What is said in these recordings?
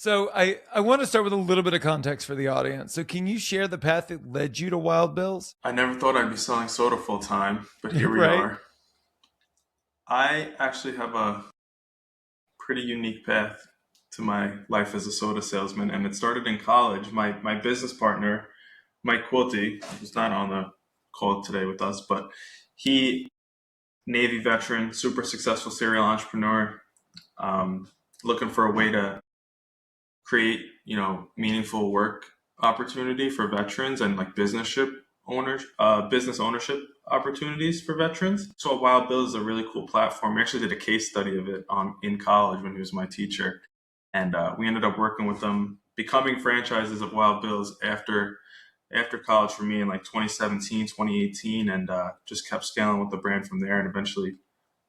So I want to start with a little bit of context for the audience. So can you share the path that led you to Wild Bill's? I never thought I'd be selling soda full time, but here we Right? are. I actually have a pretty unique path to my life as a soda salesman, and it started in college. My business partner, Mike Quilty, who's not on the call today with us, but he, Navy veteran, super successful serial entrepreneur, um, looking for a way to create, meaningful work opportunity for veterans and like business ownership opportunities for veterans. So Wild Bill is a really cool platform. We actually did a case study of it in college when he was my teacher, and we ended up working with them, becoming franchises of Wild Bills after college for me in like 2017, 2018, and just kept scaling with the brand from there, and eventually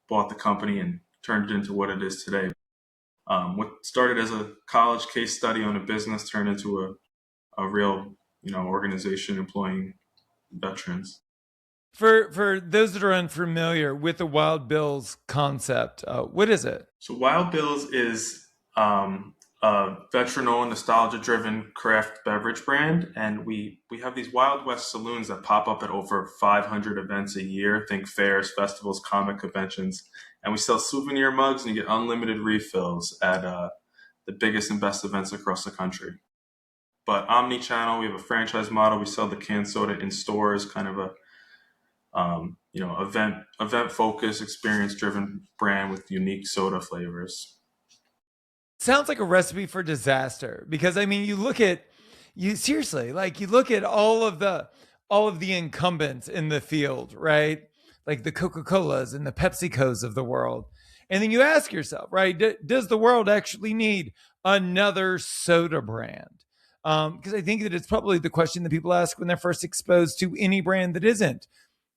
bought the company and turned it into what it is today. What started as a college case study on a business turned into a real, organization employing veterans. For those that are unfamiliar with the Wild Bill's concept, what is it? So Wild Bill's is a veteran-owned, nostalgia-driven craft beverage brand, and we have these Wild West saloons that pop up at over 500 events a year. Think fairs, festivals, comic conventions, and we sell souvenir mugs, and you get unlimited refills at the biggest and best events across the country. But omni-channel, we have a franchise model. We sell the canned soda in stores, kind of a event focused, experience driven brand with unique soda flavors. Sounds like a recipe for disaster because I mean, you seriously, like you look at all of the incumbents in the field, right? Like the Coca-Colas and the PepsiCos of the world. And then you ask yourself, right, does the world actually need another soda brand? Because I think that it's probably the question that people ask when they're first exposed to any brand that isn't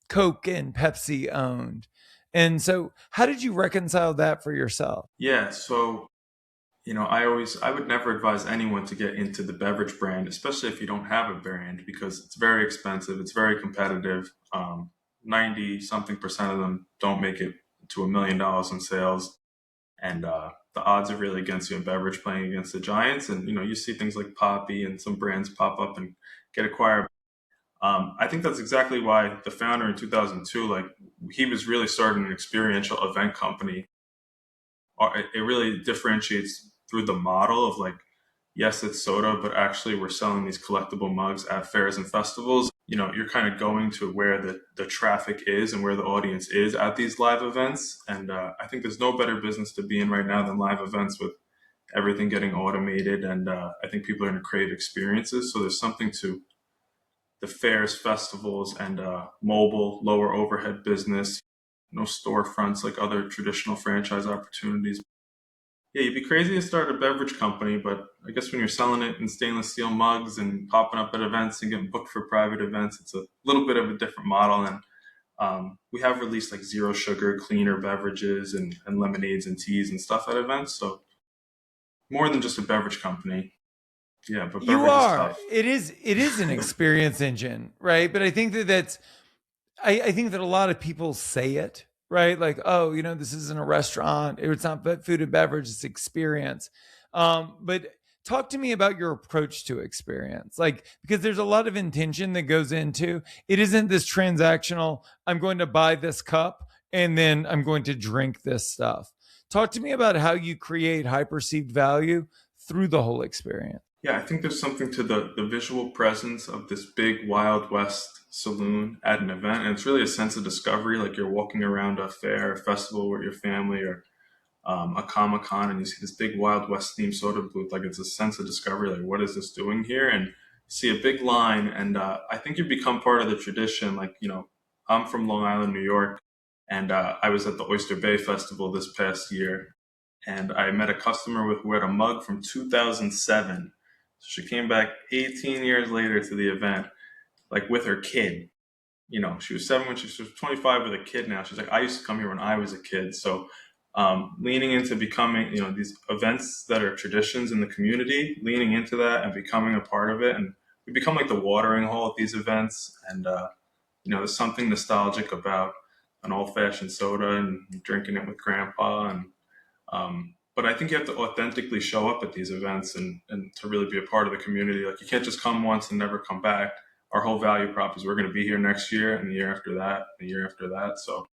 Coke and Pepsi owned. And so, how did you reconcile that for yourself? Yeah, so I would never advise anyone to get into the beverage brand, especially if you don't have a brand, because it's very expensive, it's very competitive. 90 something percent of them don't make it to $1 million in sales, and the odds are really against you in beverage playing against the giants. And you see things like Poppy and some brands pop up and get acquired. I think that's exactly why the founder in 2002, like he was really starting an experiential event company. It really differentiates through the model of like, yes, it's soda, but actually we're selling these collectible mugs at fairs and festivals. You're kind of going to where the traffic is and where the audience is at these live events. And I think there's no better business to be in right now than live events with everything getting automated. And I think people are going to crave experiences. So there's something to the fairs, festivals, and mobile, lower overhead business. No storefronts like other traditional franchise opportunities. Yeah, you'd be crazy to start a beverage company, but I guess when you're selling it in stainless steel mugs and popping up at events and getting booked for private events, it's a little bit of a different model. And we have released like zero sugar, cleaner beverages and lemonades and teas and stuff at events. So more than just a beverage company. Yeah, but You beverage is are. tough. It is an experience engine, right? But I think I think that a lot of people say it, right? Like, oh, this isn't a restaurant. It's not food and beverage, it's experience. But talk to me about your approach to experience. Like, because there's a lot of intention that goes into it isn't this transactional, I'm going to buy this cup and then I'm going to drink this stuff. Talk to me about how you create high perceived value through the whole experience. Yeah, I think there's something to the visual presence of this big Wild West saloon at an event. And it's really a sense of discovery, like you're walking around a fair, a festival with your family, or a Comic Con, and you see this big Wild West themed soda booth. Like it's a sense of discovery, like what is this doing here? And you see a big line, and I think you become part of the tradition. Like, I'm from Long Island, New York, and I was at the Oyster Bay Festival this past year, and I met a customer who had a mug from 2007. So she came back 18 years later to the event, like with her kid. She was 7 when she was 25 with a kid now. She's like, I used to come here when I was a kid. So leaning into becoming, these events that are traditions in the community, leaning into that and becoming a part of it. And we become like the watering hole at these events. And, there's something nostalgic about an old fashioned soda and drinking it with grandpa. And but I think you have to authentically show up at these events and to really be a part of the community. Like you can't just come once and never come back. Our whole value prop is we're going to be here next year and the year after that, the year after that. So,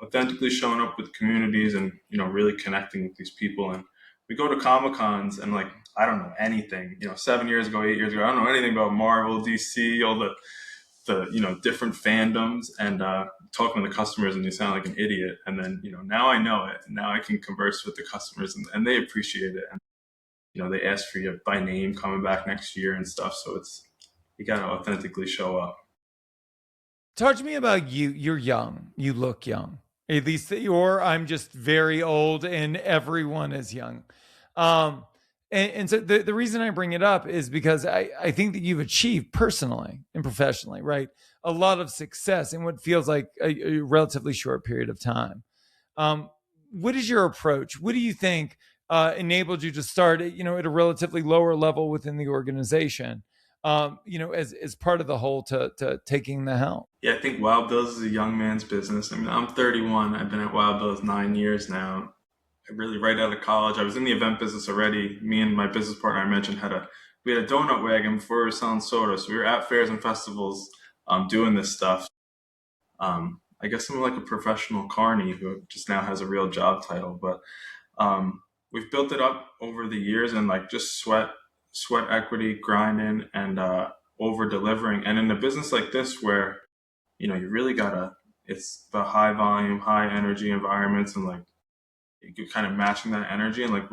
authentically showing up with communities and, really connecting with these people. And we go to Comic Cons and like, I don't know anything, 7 years ago, 8 years ago, I don't know anything about Marvel, DC, all the different fandoms, and talking to the customers and you sound like an idiot. And then, now I know it and now I can converse with the customers and they appreciate it. And, they ask for you by name coming back next year and stuff. So you got to authentically show up. Talk to me about you. You're young. You look young. At least or I'm just very old and everyone is young. And so the reason I bring it up is because I think that you've achieved personally and professionally, right? A lot of success in what feels like a relatively short period of time. What is your approach? What do you think enabled you to start, at a relatively lower level within the organization, as part of the whole to taking the helm? Yeah, I think Wild Bills is a young man's business. I mean, I'm 31. I've been at Wild Bills 9 years now. Really right out of college. I was in the event business already. Me and my business partner I mentioned we had a donut wagon before we were selling soda. So we were at fairs and festivals doing this stuff. I guess I'm like a professional carny who just now has a real job title, but we've built it up over the years and like just sweat equity, grinding and over delivering. And in a business like this where, you really it's the high volume, high energy environments and like you're kind of matching that energy. And like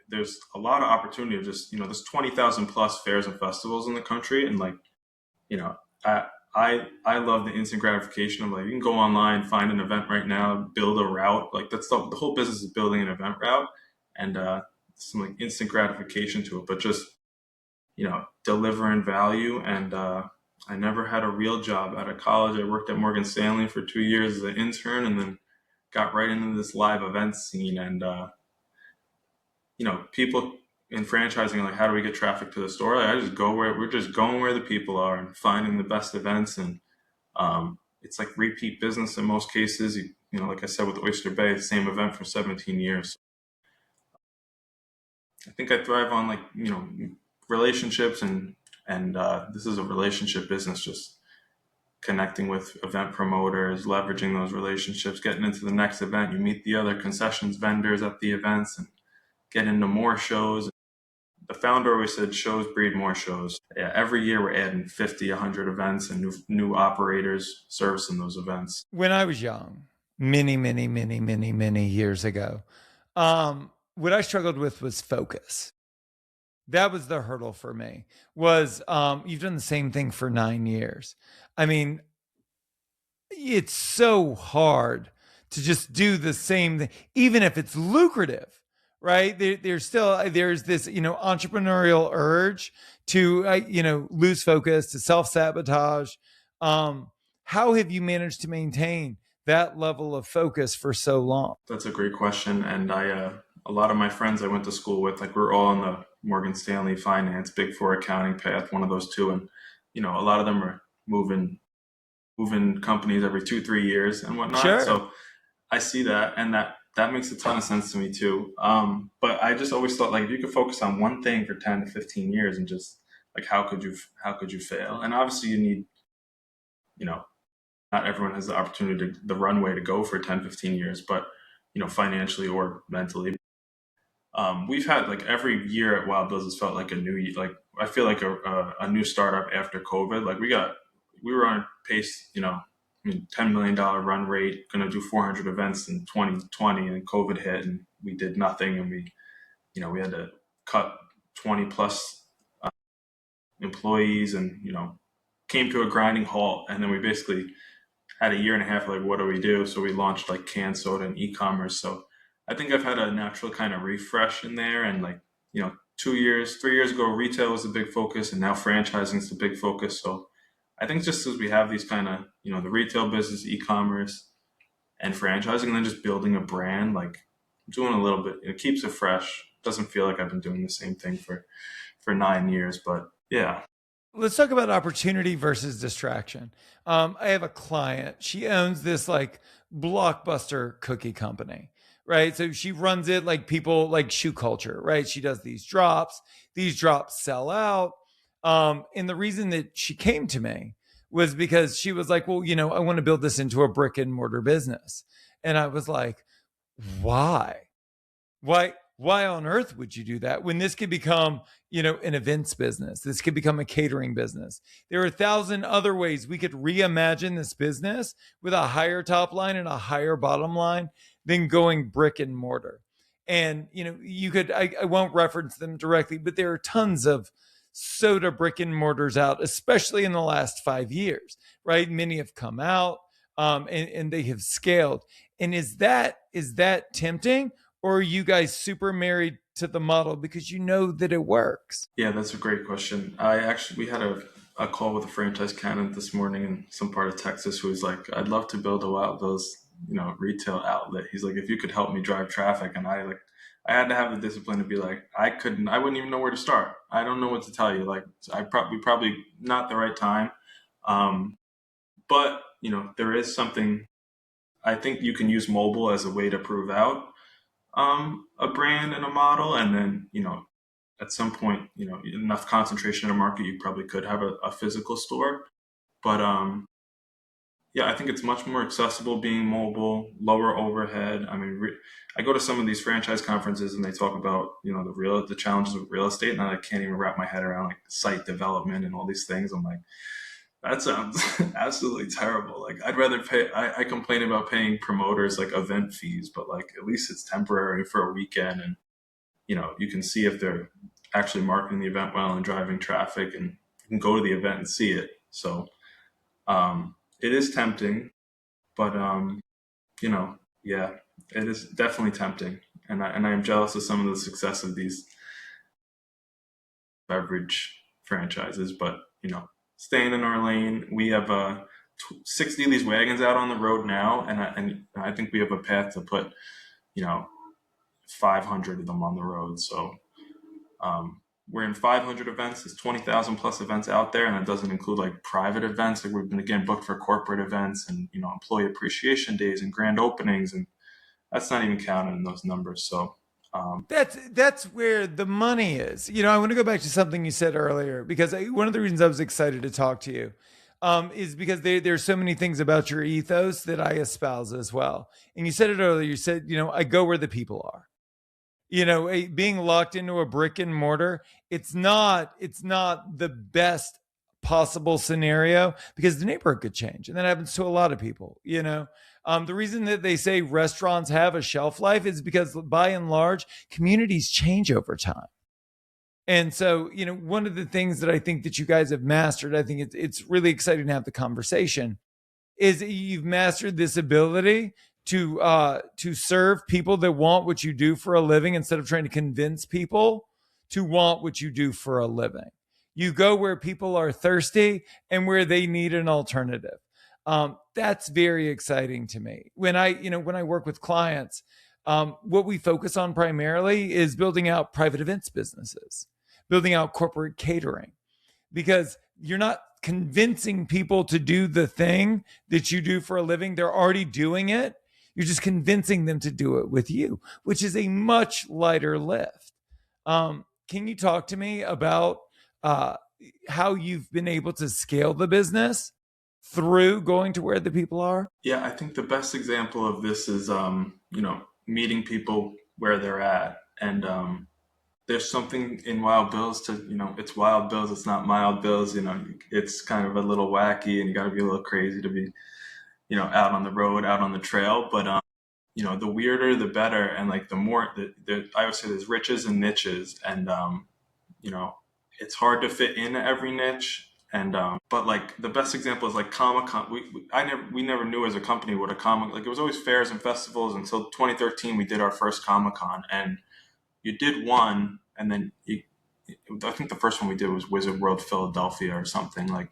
there's a lot of opportunity of just, there's 20,000 plus fairs and festivals in the country. And like, I love the instant gratification of like, you can go online, find an event right now, build a route. Like that's the whole business is building an event route and some like instant gratification to it, but just, delivering value. And I never had a real job out of college. I worked at Morgan Stanley for 2 years as an intern and then got right into this live event scene. And, people in franchising are like, how do we get traffic to the store? Like, we're just going where the people are and finding the best events. And it's like repeat business in most cases. Like I said, with Oyster Bay, the same event for 17 years. I think I thrive on like, relationships and this is a relationship business, just connecting with event promoters, leveraging those relationships, getting into the next event. You meet the other concessions vendors at the events and get into more shows. The founder always said shows breed more shows. Yeah, every year we're adding 50, 100 events and new operators servicing those events. When I was young, many years ago, what I struggled with was focus. That was the hurdle for me. Was you've done the same thing for 9 years. I mean, it's so hard to just do the same thing, even if it's lucrative, right? There's this, entrepreneurial urge to, lose focus, to self-sabotage. How have you managed to maintain that level of focus for so long? That's a great question. And a lot of my friends I went to school with, like we're all on the Morgan Stanley finance, Big Four accounting path, one of those two. And, a lot of them are moving companies every 2-3 years and whatnot. Sure. So I see that. And that makes a ton of sense to me too. But I just always thought like, if you could focus on one thing for 10 to 15 years and just like, how could you fail? And obviously you need, not everyone has the opportunity the runway to go for 10, 15 years, but, financially or mentally. We've had like every year at Wild Bills has felt like I feel like a new startup after COVID. Like we were on pace, $10 million run rate, going to do 400 events in 2020 and COVID hit and we did nothing. And we had to cut 20 plus employees and, came to a grinding halt. And then we basically had a year and a half, like, what do we do? So we launched like canned soda and e-commerce. So I think I've had a natural kind of refresh in there. And like, 3 years ago, retail was a big focus and now franchising is the big focus. So I think just as we have these kind of, the retail business, e-commerce and franchising, and then just building a brand, like doing a little bit, it keeps it fresh. Doesn't feel like I've been doing the same thing for 9 years, but yeah. Let's talk about opportunity versus distraction. I have a client. She owns this like blockbuster cookie company, right? So she runs it like people like shoe culture, right? She does these drops sell out. And the reason that she came to me was because she was like, well, I want to build this into a brick and mortar business. And I was like, why? Why on earth would you do that when this could become, an events business? This could become a catering business. There are 1,000 other ways we could reimagine this business with a higher top line and a higher bottom line than going brick and mortar. And you could, I won't reference them directly, but there are tons of soda brick and mortars out, especially in the last 5 years, right? Many have come out, and they have scaled. And is that tempting? Or are you guys super married to the model because you know that it works? Yeah, that's a great question. We had a call with a franchise candidate this morning in some part of Texas who was like, I'd love to build a Wild Bill's, retail outlet. He's like, if you could help me drive traffic. And I had to have the discipline to be like, I wouldn't even know where to start. I don't know what to tell you. Like, probably not the right time. Um, but, there is something, I think you can use mobile as a way to prove out a brand and a model, and then at some point, enough concentration in a market, you probably could have a physical store. But yeah, I think it's much more accessible being mobile, lower overhead. I mean, I go to some of these franchise conferences and they talk about the challenges of real estate, and I can't even wrap my head around like site development and all these things. I'm like, that sounds absolutely terrible. Like I'd rather pay. I complain about paying promoters like event fees, but like at least it's temporary for a weekend, and you can see if they're actually marketing the event well and driving traffic, and you can go to the event and see it. So it is tempting, but yeah, it is definitely tempting, and I am jealous of some of the success of these beverage franchises. But staying in our lane, we have 60 of these wagons out on the road now, and I think we have a path to put 500 of them on the road. So we're in 500 events. There's 20,000 plus events out there, and that doesn't include like private events. Like we've been again booked for corporate events and employee appreciation days and grand openings, and that's not even counted in those numbers. So That's where the money is. I want to go back to something you said earlier because one of the reasons I was excited to talk to you is because there's so many things about your ethos that I espouse as well. And you said it earlier. You said, I go where the people are. Being locked into a brick and mortar, it's not the best possible scenario because the neighborhood could change, and that happens to a lot of people. The reason that they say restaurants have a shelf life is because by and large communities change over time. And so, one of the things that I think that you guys have mastered, I think it's really exciting to have the conversation, is that you've mastered this ability to serve people that want what you do for a living instead of trying to convince people to want what you do for a living. You go where people are thirsty and where they need an alternative. That's very exciting to me. When I work with clients, what we focus on primarily is building out private events businesses, building out corporate catering, because you're not convincing people to do the thing that you do for a living. They're already doing it. You're just convincing them to do it with you, which is a much lighter lift. Can you talk to me about uh, how you've been able to scale the business through going to where the people are? yeah, I think the best example of this is meeting people where they're at, and there's something in Wild Bills to, it's Wild Bills, it's not Mild Bills. It's kind of a little wacky, and you got to be a little crazy to be out on the road, out on the trail. But the weirder the better, and like the more I would say there's riches and niches, and you know it's hard to fit in every niche. And but like the best example is like Comic Con. We never knew as a company what a comic, like it was always fairs and festivals until 2013. We did our first Comic Con, and you did one, and then I think the first one we did was Wizard World Philadelphia or something. Like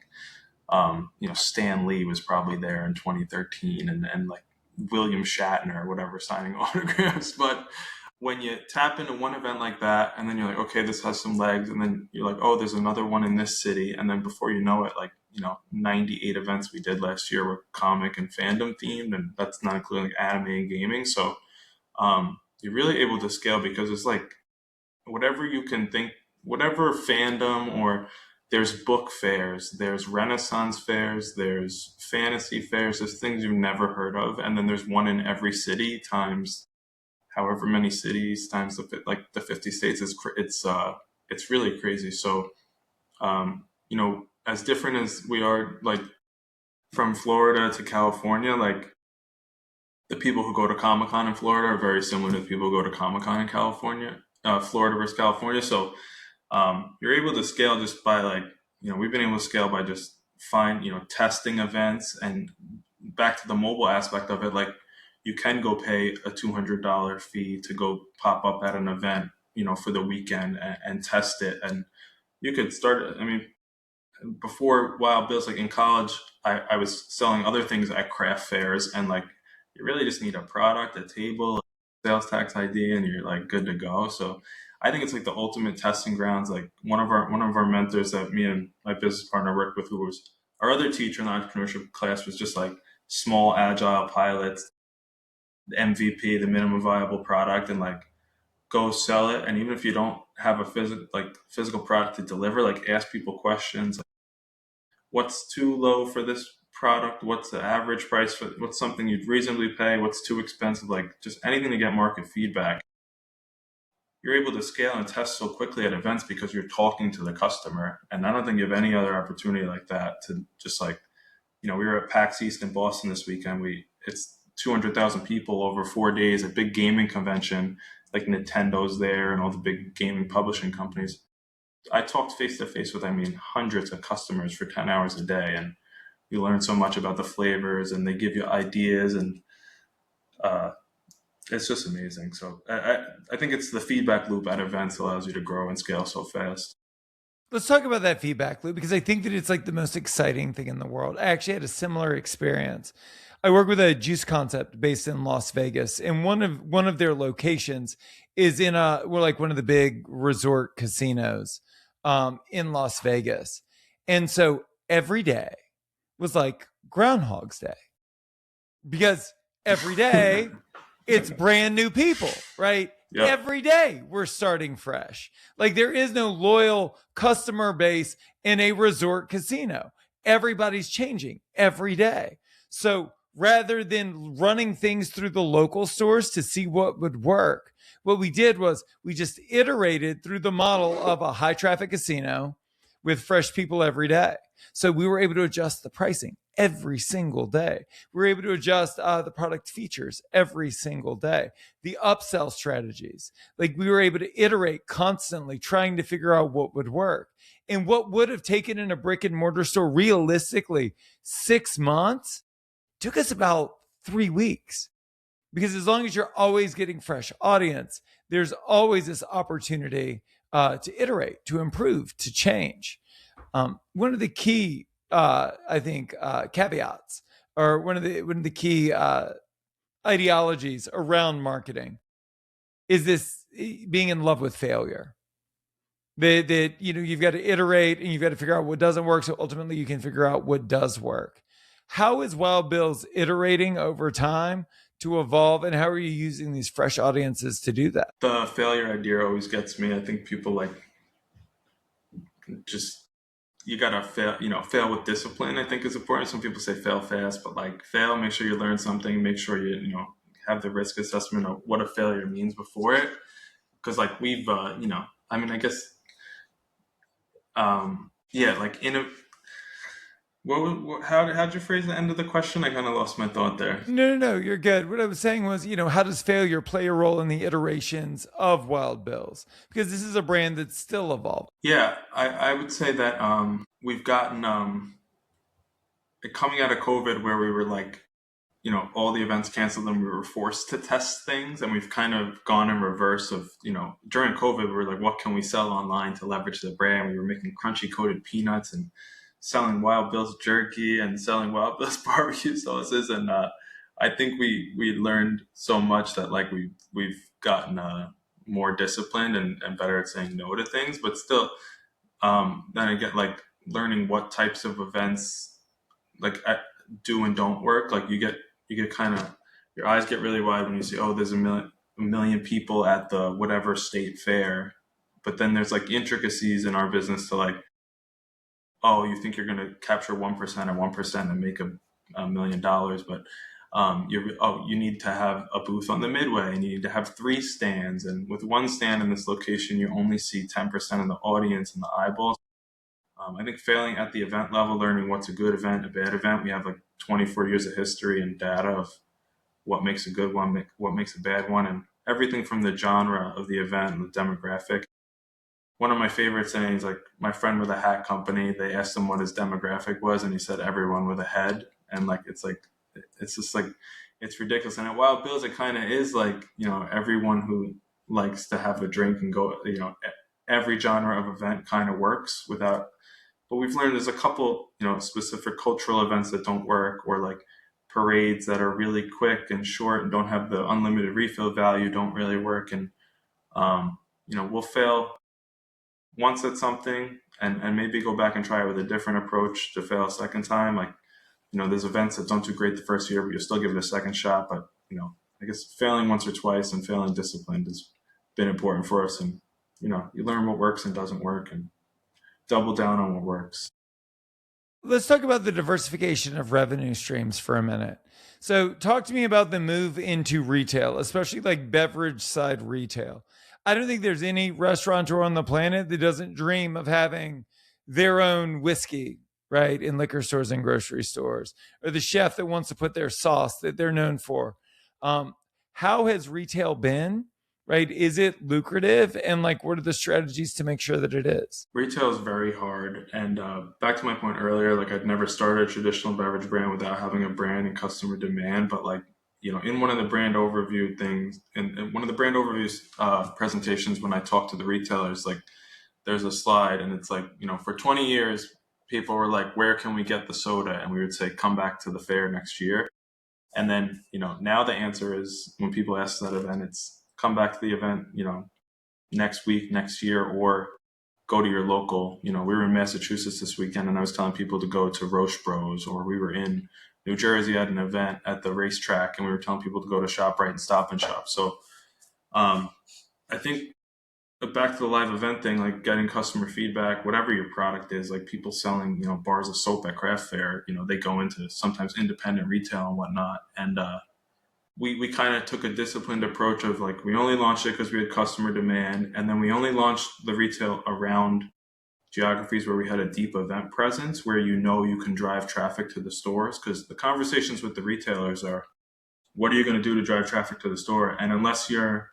Stan Lee was probably there in 2013, and like William Shatner or whatever signing autographs. But when you tap into one event like that, and then you're like, okay, this has some legs, and then you're like, oh, there's another one in this city, and then before you know it, like 98 events we did last year were comic and fandom themed, and that's not including like anime and gaming. So you're really able to scale because it's like whatever you can think, whatever fandom or there's book fairs, there's Renaissance fairs, there's fantasy fairs, there's things you've never heard of, and then there's one in every city times however many cities times the 50 states. It's really crazy. So as different as we are, like from Florida to California, like the people who go to Comic Con in Florida are very similar to the people who go to Comic Con in California, Florida versus California. So you're able to scale just by we've been able to scale by just testing events, and back to the mobile aspect of it, like you can go pay a $200 fee to go pop up at an event, for the weekend and test it. And you could start, I mean, before Wild Bills, like in college, I was selling other things at craft fairs, and like you really just need a product, a table, a sales tax ID, and you're like good to go. So I think it's like the ultimate testing grounds. Like one of our mentors that me and my business partner worked with, who was our other teacher in the entrepreneurship class, was just like small agile pilots, the MVP, the minimum viable product, and like go sell it. And even if you don't have a physical product to deliver, like ask people questions. Like, what's too low for this product? What's the average price for? What's something you'd reasonably pay? What's too expensive? Like just anything to get market feedback. You're able to scale and test so quickly at events because you're talking to the customer. And I don't think you have any other opportunity like that to just like, we were at PAX East in Boston this weekend. It's 200,000 people over 4 days, a big gaming convention, like Nintendo's there and all the big gaming publishing companies. I talked face to face with, hundreds of customers for 10 hours a day. And you learn so much about the flavors, and they give you ideas, and it's just amazing. So I think it's the feedback loop at events allows you to grow and scale so fast. Let's talk about that feedback loop, because I think that it's like the most exciting thing in the world. I actually had a similar experience. I work with a juice concept based in Las Vegas, and one of their locations is we're like one of the big resort casinos in Las Vegas. And so every day was like Groundhog's Day, because every day it's brand new people, right? Yep. Every day we're starting fresh. Like there is no loyal customer base in a resort casino. Everybody's changing every day. So rather than running things through the local stores to see what would work, what we did was we just iterated through the model of a high traffic casino with fresh people every day. So we were able to adjust the pricing every single day. We were able to adjust the product features every single day, the upsell strategies. Like we were able to iterate constantly, trying to figure out what would work. And what would have taken in a brick and mortar store realistically 6 months took us about 3 weeks. Because as long as you're always getting fresh audience, there's always this opportunity to iterate, to improve, to change. One of the key, I think, caveats, or one of the key ideologies around marketing, is this being in love with failure. That you've got to iterate and you've got to figure out what doesn't work, so ultimately you can figure out what does work. How is Wild Bill's iterating over time to evolve, and how are you using these fresh audiences to do that? The failure idea always gets me. I think people you gotta fail with discipline. I think is important. Some people say fail fast, but like fail, make sure you learn something, make sure you have the risk assessment of what a failure means before it. Because like we've I guess like in a how'd you phrase the end of the question? I kind of lost my thought there. No, you're good. What I was saying was, how does failure play a role in the iterations of Wild Bills? Because this is a brand that's still evolving. Yeah, I would say that we've gotten coming out of COVID, where we were like, all the events canceled and we were forced to test things, and we've kind of gone in reverse of, during COVID, we were like, what can we sell online to leverage the brand? We were making crunchy coated peanuts and selling Wild Bill's jerky and selling Wild Bill's barbecue sauces. And I think we learned so much that like we've gotten more disciplined and better at saying no to things. But still, then I get like learning what types of events like do and don't work. Like you get kind of, your eyes get really wide when you see, oh, there's a a million people at the whatever state fair. But then there's like intricacies in our business to like, oh, you think you're going to capture 1% and 1% and make $1 million, but you need to have a booth on the midway and you need to have 3 stands. And with 1 stand in this location, you only see 10% of the audience and the eyeballs. I think failing at the event level, learning what's a good event, a bad event. We have like 24 years of history and data of what makes a good one, what makes a bad one, and everything from the genre of the event and the demographic. One of my favorite sayings, like my friend with a hat company, they asked him what his demographic was, and he said everyone with a head. And like it's just like it's ridiculous. And at Wild Bill's, it kind of is like everyone who likes to have a drink and go. Every genre of event kind of works without. But we've learned there's a couple specific cultural events that don't work, or like parades that are really quick and short and don't have the unlimited refill value don't really work. And we'll fail once at something and maybe go back and try it with a different approach to fail a second time. Like, there's events that don't do great the first year, but you'll still give it a second shot. But, I guess failing once or twice and failing disciplined has been important for us. And, you learn what works and doesn't work and double down on what works. Let's talk about the diversification of revenue streams for a minute. So, talk to me about the move into retail, especially like beverage side retail. I don't think there's any restaurateur on the planet that doesn't dream of having their own whiskey, right, in liquor stores and grocery stores, or the chef that wants to put their sauce that they're known for. How has retail been? Right? Is it lucrative? And like, what are the strategies to make sure that it is? Retail is very hard. And back to my point earlier, like I'd never started a traditional beverage brand without having a brand and customer demand. But like, in one of the brand overview things, in one of the brand overviews presentations, when I talk to the retailers, like there's a slide and it's like, for 20 years, people were like, where can we get the soda? And we would say, come back to the fair next year. And then, now the answer is when people ask that event, it's come back to the event, next week, next year, or go to your local. We were in Massachusetts this weekend and I was telling people to go to Roche Bros, or we were in New Jersey at an event at the racetrack and we were telling people to go to ShopRite and Stop and Shop. So I think back to the live event thing, like getting customer feedback, whatever your product is, like people selling, bars of soap at craft fair, they go into sometimes independent retail and whatnot. And we kind of took a disciplined approach of like, we only launched it because we had customer demand. And then we only launched the retail around geographies where we had a deep event presence, where you can drive traffic to the stores. Because the conversations with the retailers are, what are you going to do to drive traffic to the store? And unless you're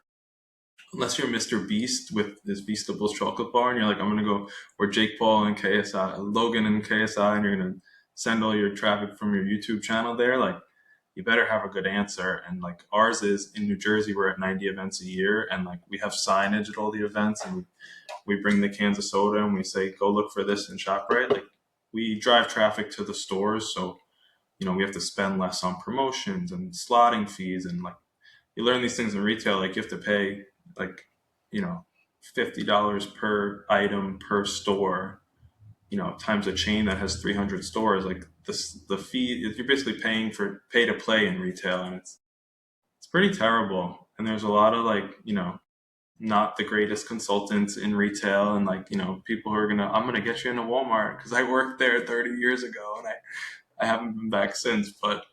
Mr. Beast with this Beastables chocolate bar and you're like, I'm going to go, or Jake Paul and KSI, Logan and KSI, and you're going to send all your traffic from your YouTube channel there, like you better have a good answer. And like ours is in New Jersey, we're at 90 events a year. And like we have signage at all the events and we bring the cans of soda and we say, go look for this in ShopRite. Like we drive traffic to the stores. So, we have to spend less on promotions and slotting fees. And like you learn these things in retail, like you have to pay like, $50 per item per store, times a chain that has 300 stores. Like the fee, you're basically paying for pay to play in retail, and it's pretty terrible. And there's a lot of like, not the greatest consultants in retail, and like, people who are I'm gonna get you into Walmart because I worked there 30 years ago and I haven't been back since. But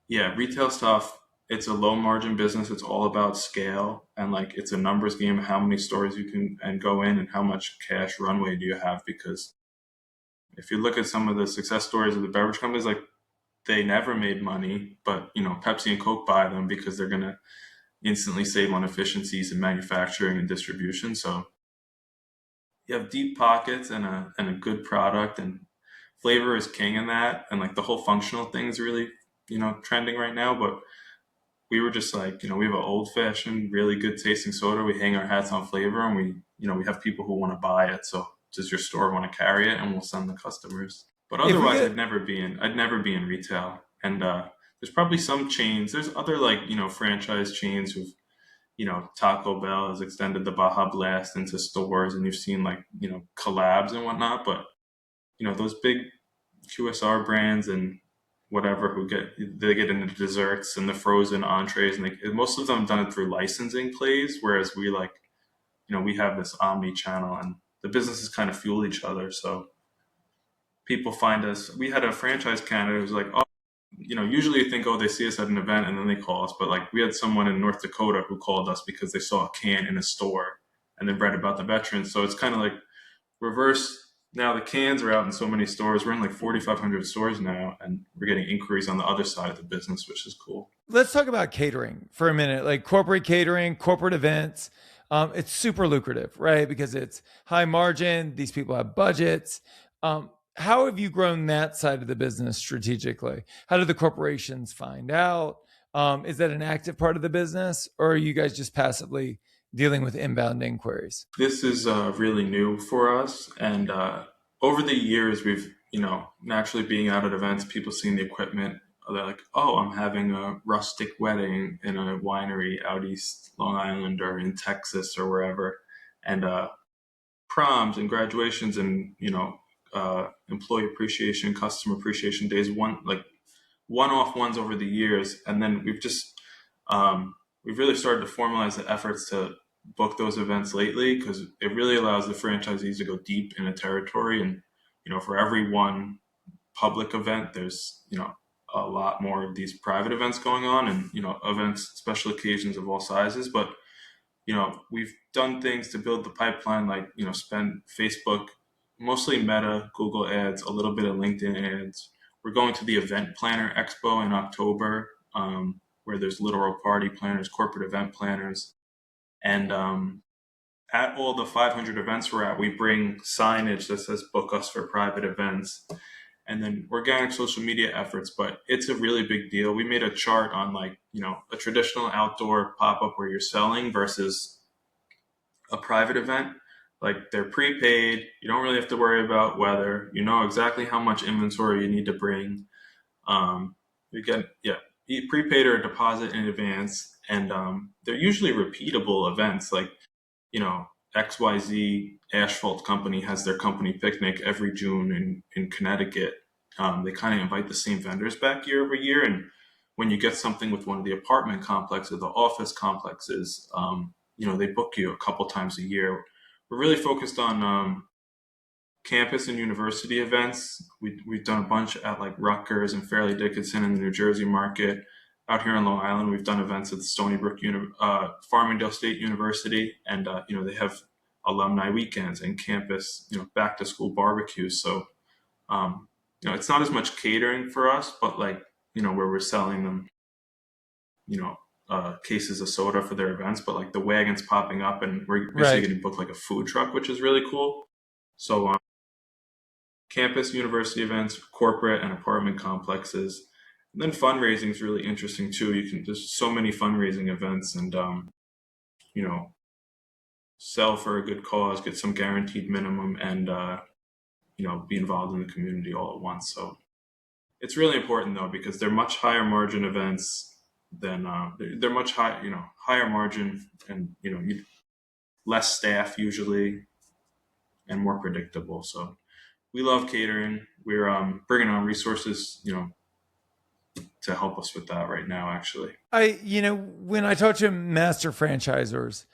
yeah, retail stuff, it's a low margin business. It's all about scale. And like, it's a numbers game, how many stores you can and go in and how much cash runway do you have? Because if you look at some of the success stories of the beverage companies, like they never made money, but Pepsi and Coke buy them because they're going to instantly save on efficiencies in manufacturing and distribution. So you have deep pockets and a good product, and flavor is king in that. And like the whole functional thing is really, trending right now. But we were just like, we have an old fashioned, really good tasting soda. We hang our hats on flavor, and we have people who want to buy it. So does your store want to carry it? And we'll send the customers. But otherwise, I'd never be in retail. And there's probably some chains. There's other like, franchise chains who've, Taco Bell has extended the Baja Blast into stores, and you've seen like, collabs and whatnot. But, those big QSR brands and whatever they get into desserts and the frozen entrees, and most of them done it through licensing plays, whereas we like, we have this omni channel, and the businesses kind of fuel each other. So people find us. We had a franchise candidate who's like, oh, usually you think, oh, they see us at an event and then they call us, but like we had someone in North Dakota who called us because they saw a can in a store and then read about the veterans. So it's kind of like reverse. Now the cans are out in so many stores. We're in like 4,500 stores now, and we're getting inquiries on the other side of the business, which is cool. Let's talk about catering for a minute, like corporate catering, corporate events. It's super lucrative, right? Because it's high margin. These people have budgets. How have you grown that side of the business strategically? How do the corporations find out? Is that an active part of the business, or are you guys just passively dealing with inbound inquiries? This is really new for us, and over the years, we've naturally being out at events, people seeing the equipment, they're like, "Oh, I'm having a rustic wedding in a winery out east Long Island or in Texas or wherever," and proms and graduations and employee appreciation, customer appreciation days, one-off ones over the years, and then we've really started to formalize the efforts to book those events lately, because it really allows the franchisees to go deep in a territory, and for every one public event, there's a lot more of these private events going on, and events, special occasions of all sizes. But we've done things to build the pipeline, like spend Facebook, mostly Meta, Google ads, a little bit of LinkedIn ads. We're going to the Event Planner Expo in October, where there's literal party planners, corporate event planners, and at all the 500 events we're at, we bring signage that says "Book us for private events," and then organic social media efforts. But it's a really big deal. We made a chart on a traditional outdoor pop-up where you're selling versus a private event. Like, they're prepaid. You don't really have to worry about weather. You know exactly how much inventory you need to bring. You get prepaid or a deposit in advance, and they're usually repeatable events. Like XYZ Asphalt Company has their company picnic every June in Connecticut. They kind of invite the same vendors back year over year, and when you get something with one of the apartment complexes or the office complexes, they book you a couple times a year. We're really focused on campus and university events. We've done a bunch at like Rutgers and Fairleigh Dickinson in the New Jersey market. Out here in Long Island, we've done events at the Stony Brook Farmingdale State University, and they have alumni weekends and campus back to school barbecues. So it's not as much catering for us, but where we're selling them cases of soda for their events, but like the wagons popping up, and we're basically getting booked like a food truck, which is really cool. So campus, university events, corporate and apartment complexes. And then fundraising is really interesting too. There's so many fundraising events, and sell for a good cause, get some guaranteed minimum, and be involved in the community all at once. So it's really important though, because they're much higher margin events than they're much higher margin, and less staff usually, and more predictable. So we love catering. We're bringing on resources to help us with that right now, actually. When I talk to master franchisors,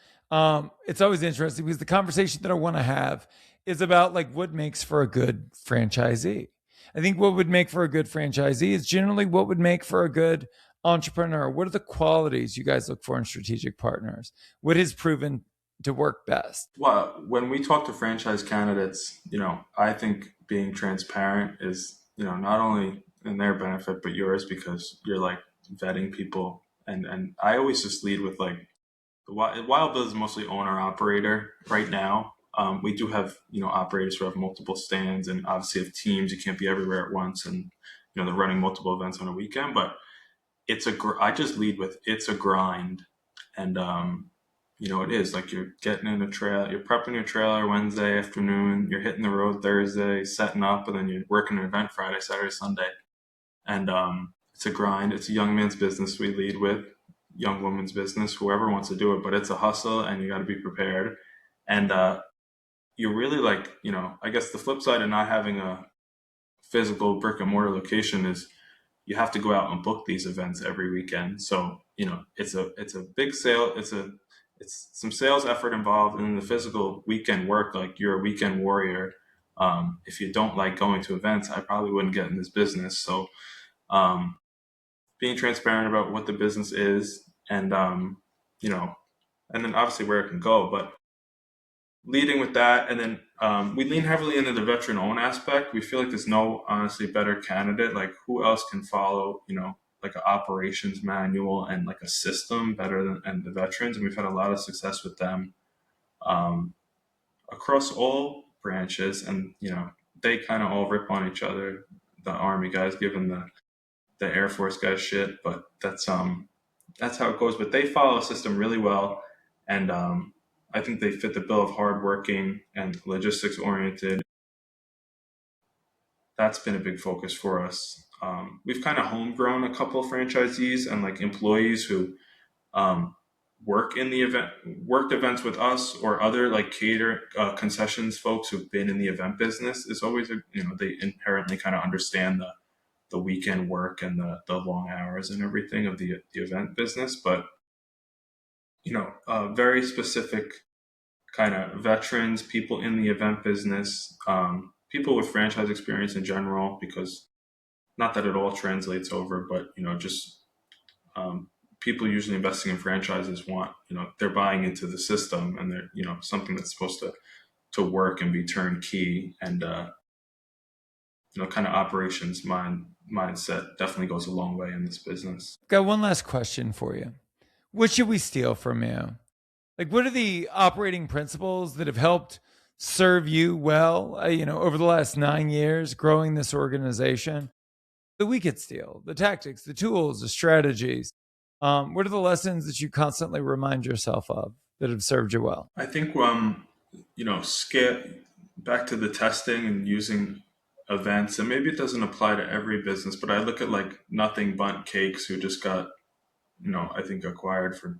it's always interesting, because the conversation that I want to have is about like what makes for a good franchisee. I think what would make for a good franchisee is generally what would make for a good entrepreneur. What are the qualities you guys look for in strategic partners? What has proven to work best? Well, when we talk to franchise candidates, I think being transparent is, not only in their benefit, but yours, because you're like vetting people. And I always just lead with like, the Wild Bill is mostly owner operator right now. We do have, operators who have multiple stands, and obviously have teams. You can't be everywhere at once, and, they're running multiple events on a weekend, but I just lead with, it's a grind. And, it is like you're getting in a trail, you're prepping your trailer Wednesday afternoon, you're hitting the road Thursday, setting up, and then you're working an event Friday, Saturday, Sunday. And it's a grind. It's a young man's business we lead with, young woman's business, whoever wants to do it, but it's a hustle, and you got to be prepared. And you really I guess the flip side of not having a physical brick and mortar location is you have to go out and book these events every weekend. So, it's a big sale. It's some sales effort involved, and in the physical weekend work, like you're a weekend warrior. If you don't like going to events, I probably wouldn't get in this business. So, um, being transparent about what the business is, and you know, and then obviously where it can go, but leading with that, and then we lean heavily into the veteran owned aspect. We feel like there's no honestly better candidate. Like, who else can follow, like an operations manual and like a system better than and the veterans? And we've had a lot of success with them um, across all branches, and they kind of all rip on each other. The Army guys giving the Air Force guys shit, but that's how it goes. But they follow a system really well, and I think they fit the bill of hardworking and logistics oriented. That's been a big focus for us. We've kind of homegrown a couple of franchisees and like employees who um, worked events with us, or other like cater concessions folks who've been in the event business. Is always they inherently kind of understand the weekend work and the long hours and everything of the event business, but very specific kind of veterans, people in the event business, people with franchise experience in general, because not that it all translates over, but just people usually investing in franchises want, they're buying into the system, and they're, something that's supposed to work and be turnkey, and kind of operations mindset definitely goes a long way in this business. Got one last question for you. What should we steal from you? Like, what are the operating principles that have helped serve you well, over the last 9 years growing this organization that we could steal? The tactics, the tools, the strategies. What are the lessons that you constantly remind yourself of that have served you well? I think scale back to the testing and using events, and maybe it doesn't apply to every business, but I look at like Nothing Bundt Cakes, who just got I think acquired for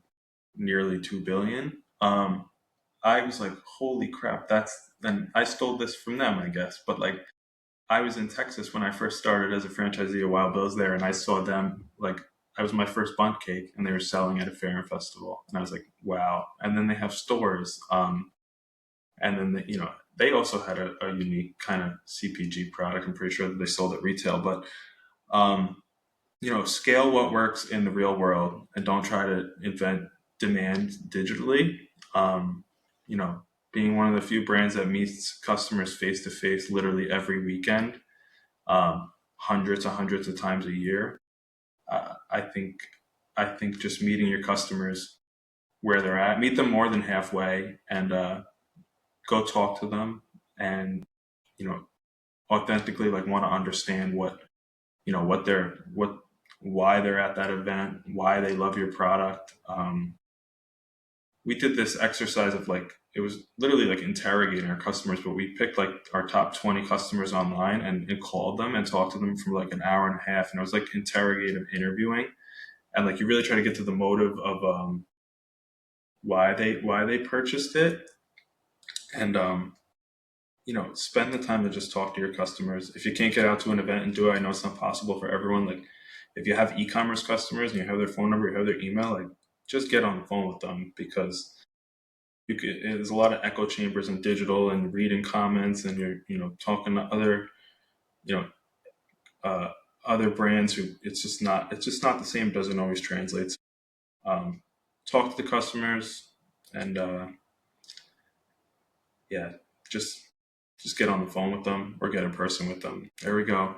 nearly 2 billion. I was like, holy crap, then I stole this from them, I guess. But like, I was in Texas when I first started as a franchisee while Bill was there, and I saw them like, I was my first bundt cake, and they were selling at a fair and festival, and I was like, wow. And then they have stores, and then they also had a unique kind of CPG product. I'm pretty sure that they sold at retail, but um, scale what works in the real world, and don't try to invent demand digitally. Um, you know, Being one of the few brands that meets customers face to face literally every weekend, hundreds and hundreds of times a year. I think just meeting your customers where they're at, meet them more than halfway, and go talk to them, and you know, authentically like want to understand what why they're at that event, why they love your product. We did this exercise of like, it was literally like interrogating our customers, but we picked like our top 20 customers online, and called them and talked to them for like an hour and a half, and it was like interrogative interviewing, and like you really try to get to the motive of why they purchased it, and spend the time to just talk to your customers. If you can't get out to an event and do it, I know it's not possible for everyone. Like, if you have e-commerce customers and you have their phone number, you have their email, like just get on the phone with them, because there's a lot of echo chambers in digital, and reading comments, and you're talking to other you know uh, other brands who it's just not the same. Doesn't always translate. Um, Talk to the customers, and yeah, just get on the phone with them or get in person with them. There we go.